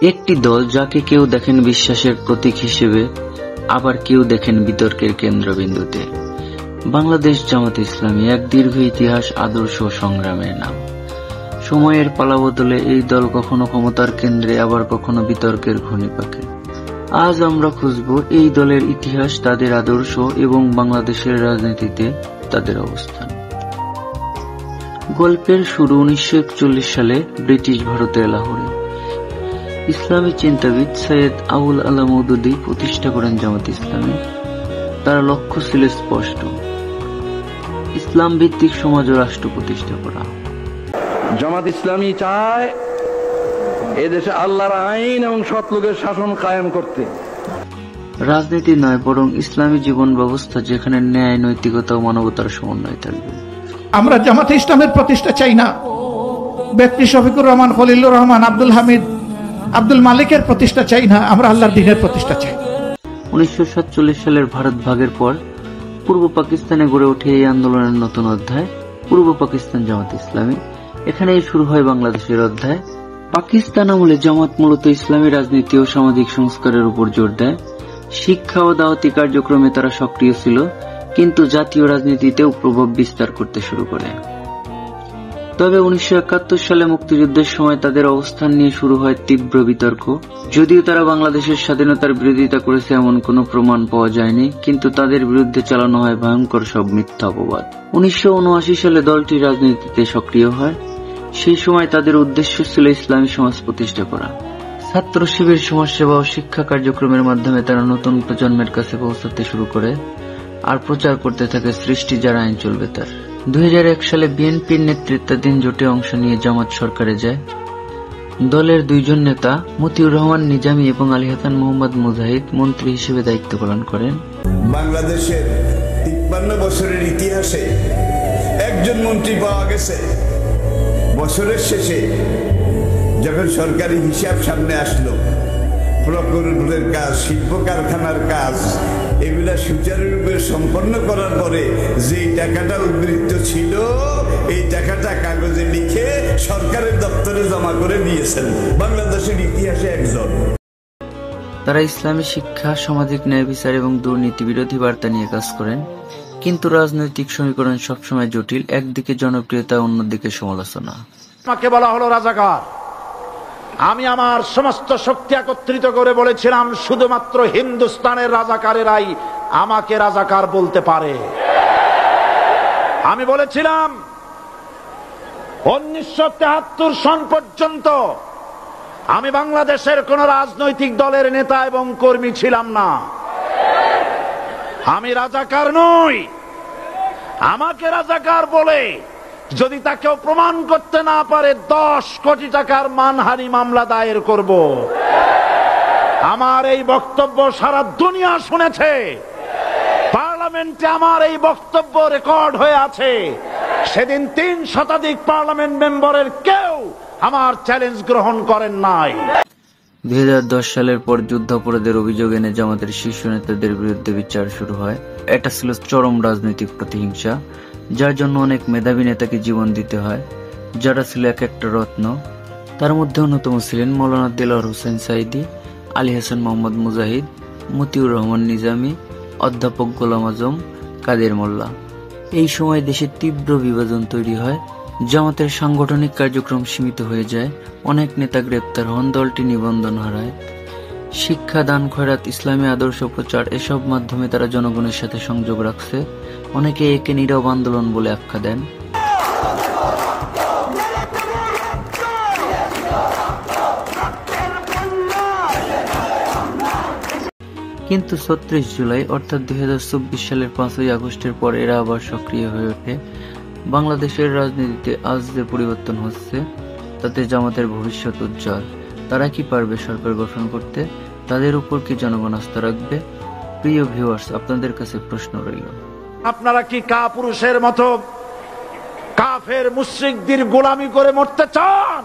একটি দল যাকে কেউ দেখেন বিশ্বাসের প্রতীক হিসেবে, আবার কেউ দেখেন বিতর্কের কেন্দ্রবিন্দুতে। বাংলাদেশ জামাত ইসলামী এক দীর্ঘ ইতিহাস, আদর্শ ও সংগ্রামের নাম। সময়ের পালাবদলে এই দল কখনো ক্ষমতার কেন্দ্রে, আবার কখনো বিতর্কের ঘূর্ণিপাকে। আজ আমরা খুঁজব এই দলের ইতিহাস, তাদের আদর্শ এবং বাংলাদেশের রাজনীতিতে তাদের অবস্থান। গল্পের শুরু 1941 সালে ব্রিটিশ ভারতের লাহোরে। ইসলামী চিন্তাবিদ সৈয়দ আবুল আলা মওদুদী প্রতিষ্ঠা করেন জামাত ইসলামী। তার লক্ষ্য ছিল স্পষ্ট, ইসলাম ভিত্তিক সমাজ ও রাষ্ট্র প্রতিষ্ঠা করা। জামাত ইসলামী চায় এদেশে আল্লাহর আইন এবং সৎ লোকের শাসন কায়েম করতে। রাজনীতি নয়, বরং ইসলামী জীবন ব্যবস্থা যেখানে ন্যায়, নৈতিকতা ও মানবতার সমন্বয় থাকবে। আমরা জামাতে ইসলামের প্রতিষ্ঠা চাই না, ব্যক্তি শফিকুর রহমান, খলিলুর রহমান, আব্দুল হামিদ, আব্দুল মালিকের প্রতিষ্ঠা চাই না, আমরা আল্লাহর দ্বীনের প্রতিষ্ঠা চাই। 1947 সালের ভারত ভাগের পর পূর্ব পাকিস্তানে গড়ে ওঠে এই আন্দোলনের নতুন অধ্যায়, পূর্ব পাকিস্তান জামাত ইসলামী। এখানেই শুরু হয় বাংলাদেশের অধ্যায়। পাকিস্তান আমলে জামাত মূলত ইসলামী রাজনীতি ও সামাজিক সংস্কারের উপর জোর দেয়। শিক্ষা ও দাওয়াতি কার্যক্রমে তারা সক্রিয় ছিল, কিন্তু জাতীয় রাজনীতিতেও প্রভাব বিস্তার করতে শুরু করে। তবে 1971 সালে মুক্তিযুদ্ধের সময় তাদের অবস্থান নিয়ে শুরু হয় তীব্র বিতর্ক। যদিও তারা বাংলাদেশের স্বাধীনতার বিরোধিতা করেছে এমন কোনো প্রমাণ পাওয়া যায়নি, কিন্তু তাদের বিরুদ্ধে চালানো হয় ভয়ঙ্কর সব মিথ্যা অপবাদ। 1979 সালে দলটি রাজনীতিতে সক্রিয় হয়। সেই সময় তাদের উদ্দেশ্য ছিল ইসলামী সমাজ প্রতিষ্ঠা করা। ছাত্র শিবির, সমাজসেবা ও শিক্ষা কার্যক্রমের মাধ্যমে তারা নতুন প্রজন্মের কাছে পৌঁছাতে শুরু করে আর প্রচার করতে থাকে সৃষ্টি যার আইন চলবে তার। 2001 সালে বিএনপির নেতৃত্বাধীন জোটে অংশ নিয়ে জামাত সরকারে যায়। দলের দুইজন নেতা মতিউর রহমান নিজামী এবং আলী হাসান মোহাম্মদ মুজাহিদ মন্ত্রী হিসেবে দায়িত্ব পালন করেন। বাংলাদেশের 53 বছরের ইতিহাসে একজন মন্ত্রী পাওয়া গেছে। বছরের শেষে যখন সরকারি হিসাব সামনে আসলো, প্রকল্পের কাজ, শিল্প কারখানার কাজ, এগুলা সুচারুরূপে সম্পন্ন করার পরে যে টাকাটা উদ্বৃত্ত ছিল, এই টাকাটা কাগজে লিখে সরকারের দপ্তরে জমা করে দিয়েছেন বাংলাদেশের ইতিহাসে একজন। তারা ইসলামী শিক্ষা, সামাজিক ন্যায় বিচার এবং দুর্নীতি বিরোধী বার্তা নিয়ে কাজ করেন। কিন্তু রাজনৈতিক সমীকরণ সবসময় জটিল, একদিকে জনপ্রিয়তা, অন্যদিকে সমালোচনা। আমাকে বলা হলো রাজাকার। আমি আমার সমস্ত শক্তি একত্রিত করে বলেছিলাম, শুধুমাত্র হিন্দুস্তানের রাজাকারেরাই আমাকে রাজাকার বলতে পারে। আমি বলেছিলাম 1973 সন পর্যন্ত আমি বাংলাদেশের কোন রাজনৈতিক দলের নেতা এবং কর্মী ছিলাম না। আমি রাজাকার নই। আমাকে রাজাকার বলে যদি তাকেও প্রমাণ করতে না পারে, 10 কোটি টাকার মানহানি মামলা দায়ের করব। আমার এই বক্তব্য সারা দুনিয়া শুনেছে। পার্লামেন্টে আমার এই বক্তব্য রেকর্ড হয়ে আছে। সেদিন 3 শতাধিক পার্লামেন্ট মেম্বারের কেউ আমার চ্যালেঞ্জ গ্রহণ করেন নাই। 2010 সালের পর যুদ্ধাপরাধের অভিযোগ এনে জামাতের শীর্ষ নেতাদের বিরুদ্ধে বিচার শুরু হয়। এটা ছিল চরম রাজনৈতিক প্রতিহিংসা, যার জন্য অনেক মেধাবী নেতাকে জীবন দিতে হয়, যারা ছিল এক একটা রত্ন। তার মধ্যে অন্যতম ছিলেন মৌলানা দেলোয়ার হোসেন সাঈদী, আলী হাসান মোহাম্মদ মুজাহিদ, মতিউর রহমান নিজামী, অধ্যাপক গোলাম আজম, কাদের মোল্লা। এই সময় দেশে তীব্র বিভাজন তৈরি হয়। জামাতের সাংগঠনিক কার্যক্রম সীমিত হয়ে যায়। অনেক নেতা গ্রেপ্তার হন, দলটি নিবন্ধন হারায়। শিক্ষা, দান, খয়রাত, ইসলামী আদর্শ প্রচার, এসব মাধ্যমে তারা জনগণের সাথে সংযোগ রাখছে। অনেকে একে নীরব আন্দোলন বলে আখ্যা দেন। কিন্তু 36 জুলাই অর্থাৎ 2024 সালের 5ই আগস্টের পর এরা আবার সক্রিয় হয়ে ওঠে। বাংলাদেশের রাজনীতিতে আজ যে পরিবর্তন হচ্ছে, তাতে জামাতের ভবিষ্যৎ উজ্জ্বল। তারা কি পারবে সরকার গঠন করতে? তাদের উপর কি জনগণ আস্থা রাখবে? প্রিয় ভিউয়ার্স, আপনাদের কাছে প্রশ্ন রইল, আপনারা কি কাপুরুষের মতো কাফের মুশরিকদের গোলামি করে মরতে চান?